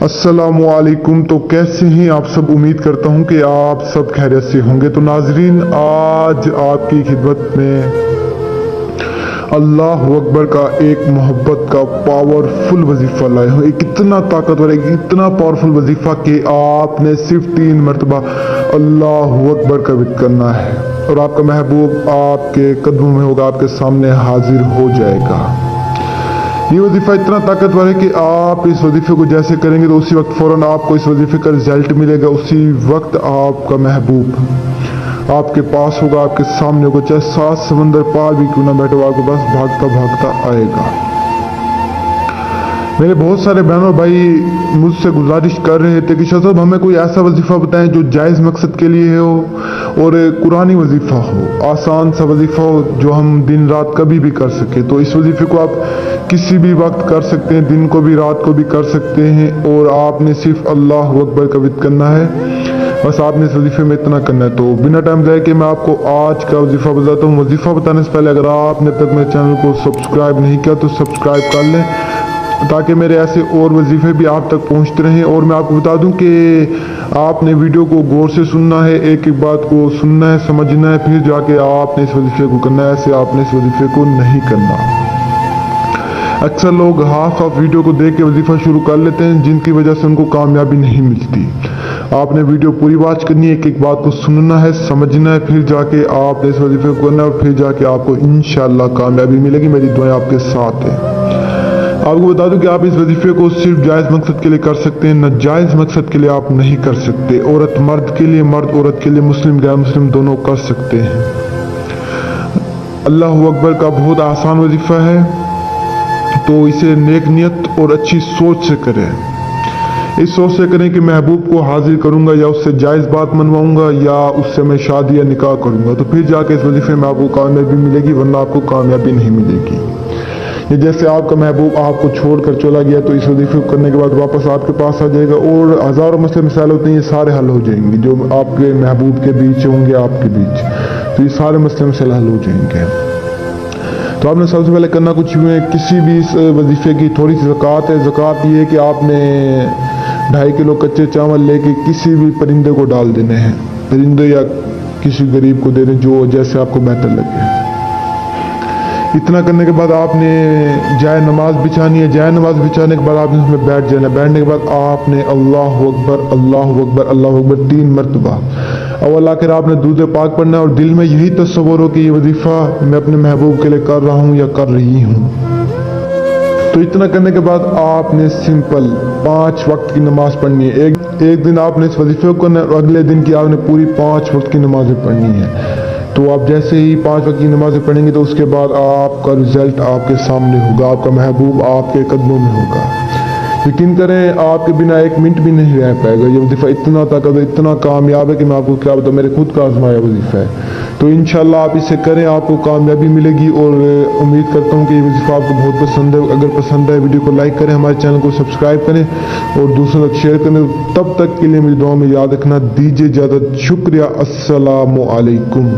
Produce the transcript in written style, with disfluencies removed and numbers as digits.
अस्सलामुअलैकुम। तो कैसे हैं आप सब? उम्मीद करता हूं कि आप सब खैरियत से होंगे। तो नाजरीन, आज आपकी खिदमत में अल्लाह अकबर का एक मोहब्बत का पावरफुल वजीफा लाए हूँ। एक इतना ताकतवर, एक इतना पावरफुल वजीफा कि आपने सिर्फ 3 मरतबा अल्लाह अकबर का विद करना है और आपका महबूब आपके कदमों में होगा, आपके सामने हाजिर हो जाएगा। ये वजीफा इतना ताकतवर है कि आप इस वजीफे को जैसे करेंगे तो उसी वक्त फौरन आपको इस वजीफे का रिजल्ट मिलेगा। उसी वक्त आपका महबूब आपके पास होगा, आपके सामने होगा, चाहे 7 समंदर पार भी क्यों ना बैठे, आपके पास भागता भागता आएगा। मेरे बहुत सारे बहनों भाई मुझसे गुजारिश कर रहे थे कि शाह साहब हमें कोई ऐसा वजीफा बताएं जो जायज़ मकसद के लिए हो और कुरानी वजीफा हो, आसान सा वजीफा हो जो हम दिन रात कभी भी कर सके। तो इस वजीफे को आप किसी भी वक्त कर सकते हैं, दिन को भी रात को भी कर सकते हैं और आपने सिर्फ अल्लाह अकबर का विद करना है। बस आपने इस वजीफे में इतना करना है। तो बिना टाइम जाए कि मैं आपको आज का वजीफा बताता हूँ। वजीफा बताने से पहले अगर आपने अब तक मेरे चैनल को सब्सक्राइब नहीं किया तो सब्सक्राइब कर लें ताकि मेरे ऐसे और वजीफे भी आप तक पहुंचते रहें। और मैं आपको बता दूं कि आपने वीडियो को गौर से सुनना है, एक एक बात को सुनना है, समझना है, फिर जाके आपने इस वजीफे को करना है। ऐसे आपने इस वजीफे को नहीं करना। अक्सर लोग हाफ वीडियो को देख के वजीफा शुरू कर लेते हैं जिनकी वजह से उनको कामयाबी नहीं मिलती। आपने वीडियो पूरी वॉच करनी है, एक एक बात को सुनना है, समझना है, फिर जाके आपने इस वजीफे को करना है और फिर जाके आपको इंशाअल्लाह कामयाबी मिलेगी। मेरी दुआएं आपके साथ है। आपको बता दूं कि आप इस वजीफे को सिर्फ जायज़ मकसद के लिए कर सकते हैं, नाजायज़ मकसद के लिए आप नहीं कर सकते। औरत मर्द के लिए, मर्द औरत के लिए, मुस्लिम गैर मुस्लिम दोनों कर सकते हैं। अल्लाह अकबर का बहुत आसान वजीफा है, तो इसे नेक नियत और अच्छी सोच से करें। इस सोच से करें कि महबूब को हाजिर करूंगा या उससे जायज़ बात मनवाऊंगा या उससे मैं शादी या निकाह करूंगा, तो फिर जाके इस वजीफे में आपको कामयाबी मिलेगी, वरना आपको कामयाबी नहीं मिलेगी। ये जैसे आपका महबूब आपको छोड़कर चला गया तो इस वजीफे को करने के बाद वापस आपके पास आ जाएगा और हज़ारों मसले मिसाल होते हैं, ये सारे हल हो जाएंगे जो आपके महबूब के बीच होंगे, आपके बीच, तो ये सारे मसले मिसाल हल हो जाएंगे। तो आपने सबसे पहले करना कुछ भी है, किसी भी इस वजीफे की थोड़ी सी ज़कात है। ज़कात ये है कि आपने 2.5 किलो कच्चे चावल लेके किसी भी परिंदे को डाल देने हैं, परिंदे या किसी गरीब को दे दें जो जैसे आपको बेहतर लगे। इतना करने के बाद आपने जाए नमाज बिछानी है। जाए नमाज बिछाने के बाद आपने उसमें बैठ जाना। बैठने के बाद आपने अल्लाह अकबर अल्लाह अकबर अल्लाह अकबर 3 मरतबा अव्वल आखिर आपने दूध पाक पढ़ना है और दिल में यही तस्वर हो कि ये वजीफा मैं अपने महबूब के लिए कर रहा हूँ या कर रही हूँ। तो इतना करने के बाद आपने सिंपल 5 वक्त की नमाज पढ़नी है। एक दिन आपने इस वजीफे को करना है और अगले दिन की आपने पूरी 5 वक्त की नमाजें पढ़नी है। तो आप जैसे ही 5 वक्त की नमाजें पढ़ेंगे तो उसके बाद आपका रिजल्ट आपके सामने होगा, आपका महबूब आपके कदमों में होगा। यकीन करें आपके बिना 1 मिनट भी नहीं रह पाएगा। ये वजीफा इतना ताकत, इतना कामयाब है कि मैं आपको क्या बताऊं, मेरे खुद का आजमाया वजीफा है। तो इंशाल्लाह आप इसे करें, आपको कामयाबी मिलेगी। और उम्मीद करता हूँ कि ये वजीफा आपको बहुत पसंद है। अगर पसंद है वीडियो को लाइक करें, हमारे चैनल को सब्सक्राइब करें और दूसरों तक शेयर करें। तब तक के लिए मेरी दुआ में याद रखना। दीजिए इजाज़त। शुक्रिया। अस्सलामु अलैकुम।